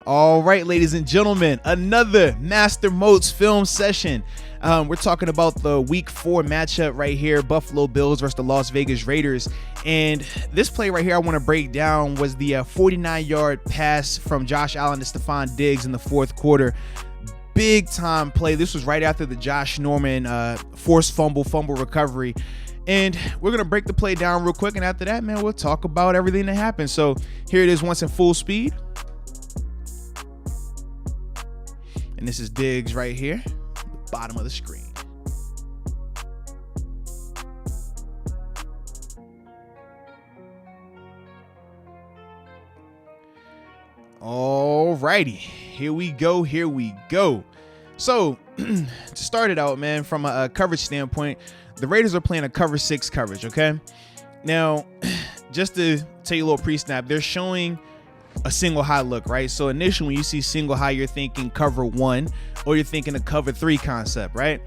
All right, ladies and gentlemen, another Master Moats film session. We're talking about the Week 4 matchup right here, Buffalo Bills versus the Las Vegas Raiders. And this play right here I want to break down was the 49-yard pass from Josh Allen to Stefon Diggs in the fourth quarter. Big time play. This was right after the Josh Norman forced fumble recovery. And we're going to break the play down real quick. And after that, man, we'll talk about everything that happened. So here it is once in full speed. And this is Diggs right here, the bottom of the screen. All righty, here we go. So to start it out, man, from a coverage standpoint, the Raiders are playing a cover 6 coverage, okay? Now, just to tell you a little pre-snap, they're showing a single high look, right? So initially when you see single high, you're thinking cover 1 or you're thinking a cover 3 concept, right?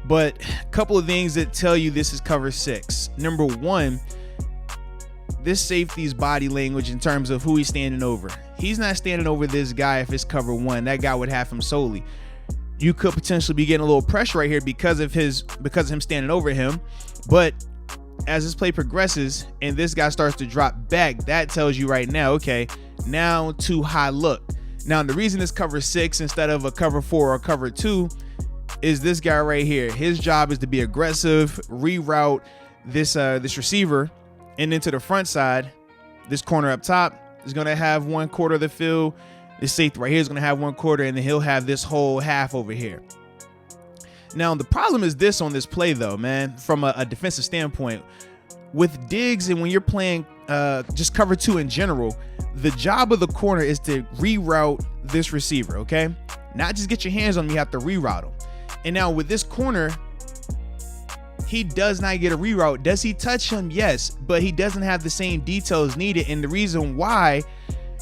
But a couple of things that tell you this is cover 6. Number 1, this safety's body language in terms of who he's standing over. He's not standing over this guy if it's cover 1. That guy would have him solely. You could potentially be getting a little pressure right here because of him standing over him. But as this play progresses and this guy starts to drop back, that tells you right now, okay, now too high look. Now, the reason it's cover 6 instead of a cover 4 or cover 2 is this guy right here. His job is to be aggressive, reroute this receiver, and then to the front side, this corner up top is going to have 1/4 of the field. This safety right here is going to have 1/4, and then he'll have this whole half over here. Now, the problem is this on this play, though, man, from a defensive standpoint. With Diggs and when you're playing just cover 2 in general, the job of the corner is to reroute this receiver, okay? Not just get your hands on him, you have to reroute him. And now with this corner, he does not get a reroute. Does he touch him? Yes, but he doesn't have the same details needed. And the reason why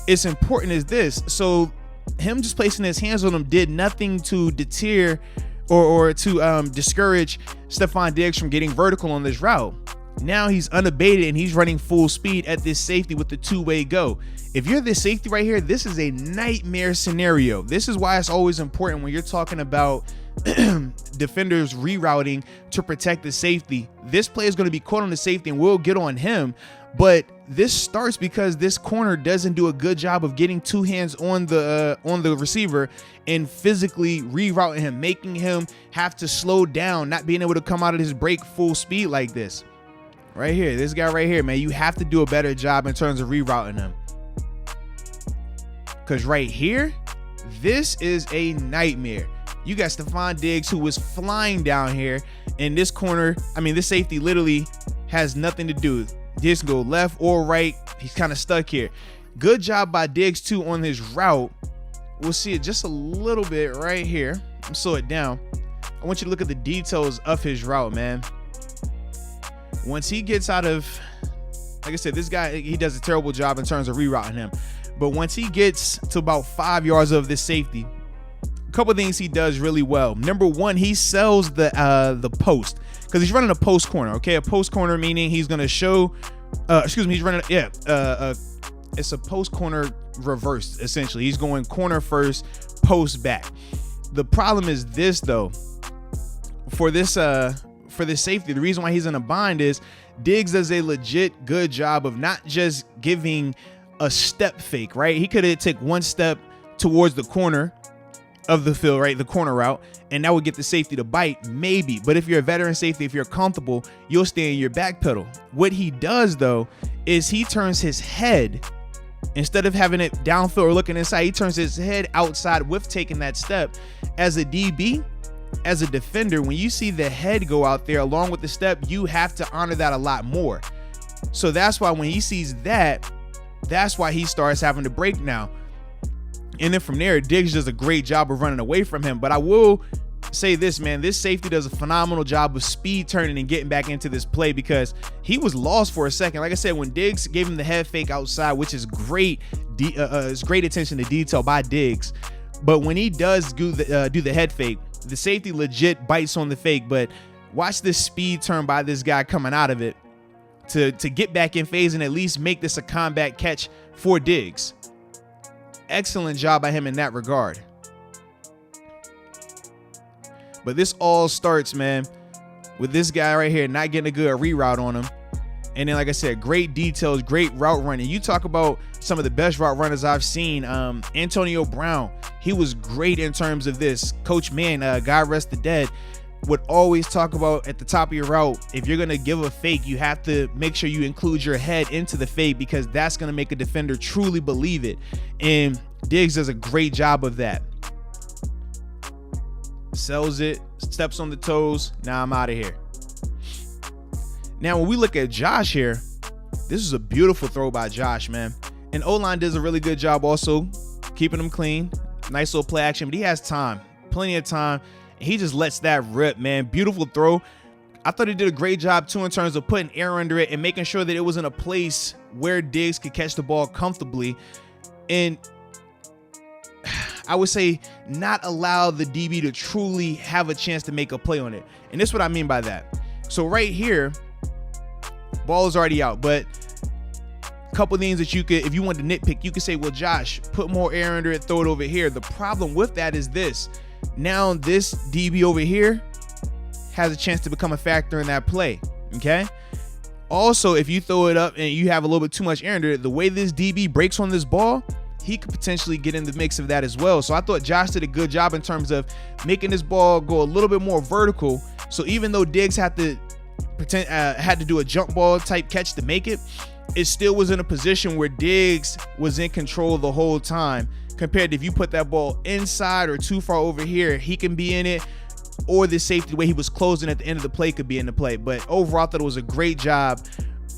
it's important is this. So him just placing his hands on him did nothing to deter or to discourage Stefon Diggs from getting vertical on this route. Now he's unabated and he's running full speed at this safety with the two-way go. If you're this safety right here, this is a nightmare scenario. This is why it's always important when you're talking about defenders rerouting to protect the safety. This play is going to be caught on the safety and we'll get on him. But this starts because this corner doesn't do a good job of getting two hands on the receiver and physically rerouting him, making him have to slow down, not being able to come out of his break full speed like this. Right here, this guy right here, man, you have to do a better job in terms of rerouting him. Because right here, this is a nightmare. You got Stefon Diggs who was flying down here in this corner. I mean, this safety literally has nothing to do. Diggs can go left or right. He's kind of stuck here. Good job by Diggs too on his route. We'll see it just a little bit right here. I'll slow it down. I want you to look at the details of his route, man. Once he gets out of, like I said, this guy, he does a terrible job in terms of rerouting him. But once he gets to about 5 yards of this safety, a couple of things he does really well. Number one, he sells the post because he's running a post corner. Okay, a post corner meaning he's going to show, he's running, it's a post corner reversed essentially. He's going corner first, post back. The problem is this though, for this safety, the reason why he's in a bind is Diggs does a legit good job of not just giving a step fake, right? He could have take one step towards the corner of the field, right? The corner route, and that would get the safety to bite, maybe. But if you're a veteran safety, if you're comfortable, you'll stay in your back pedal. What he does though is he turns his head, instead of having it downfield or looking inside, he turns his head outside with taking that step. As a DB, as a defender, when you see the head go out there along with the step, you have to honor that a lot more. So that's why when he sees that, that's why he starts having to break now. And then from there, Diggs does a great job of running away from him. But I will say this, man, this safety does a phenomenal job of speed turning and getting back into this play because he was lost for a second. Like I said, when Diggs gave him the head fake outside, which is great, it's great attention to detail by Diggs. But when he does do the head fake, the safety legit bites on the fake. But watch this speed turn by this guy coming out of it to get back in phase and at least make this a combat catch for Diggs. excellent job by him in that regard. But this all starts, man, with this guy right here not getting a good reroute on him. And then, like I said, great details, great route running. You talk about some of the best route runners I've seen. Antonio Brown, he was great in terms of this. Coach Mann, God rest the dead, would always talk about at the top of your route, if you're going to give a fake, you have to make sure you include your head into the fake, because that's going to make a defender truly believe it. And Diggs does a great job of that. Sells it, steps on the toes. Now I'm out of here. Now, when we look at Josh here, this is a beautiful throw by Josh, man. And O-line does a really good job also keeping him clean. Nice little play action, but he has time, plenty of time. And he just lets that rip, man. Beautiful throw. I thought he did a great job, too, in terms of putting air under it and making sure that it was in a place where Diggs could catch the ball comfortably. And I would say not allow the DB to truly have a chance to make a play on it. And this is what I mean by that. So right here, ball is already out, but a couple things that you could, if you wanted to nitpick, you could say, well, Josh, put more air under it, throw it over here. The problem with that is this. Now this DB over here has a chance to become a factor in that play, okay? Also, if you throw it up and you have a little bit too much air under it, the way this DB breaks on this ball, he could potentially get in the mix of that as well. So I thought Josh did a good job in terms of making this ball go a little bit more vertical. So even though Diggs had to do a jump ball type catch to make it, it still was in a position where Diggs was in control the whole time, compared to if you put that ball inside or too far over here, he can be in it, or the safety, the way he was closing at the end of the play, could be in the play. But overall, I thought it was a great job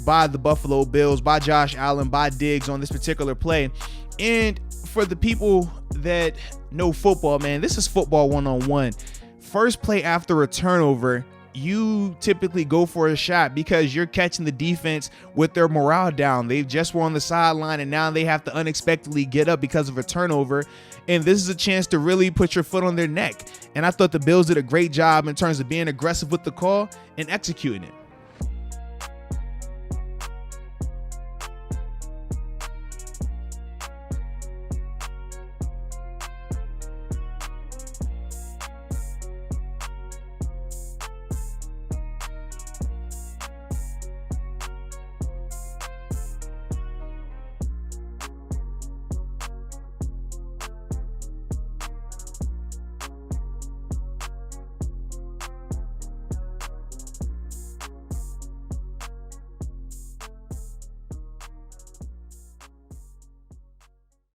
by the Buffalo Bills, by Josh Allen, by Diggs on this particular play. And for the people that know football, man, this is football 1-on-1. First play after a turnover, you typically go for a shot because you're catching the defense with their morale down. They just were on the sideline and now they have to unexpectedly get up because of a turnover. And this is a chance to really put your foot on their neck. And I thought the Bills did a great job in terms of being aggressive with the call and executing it.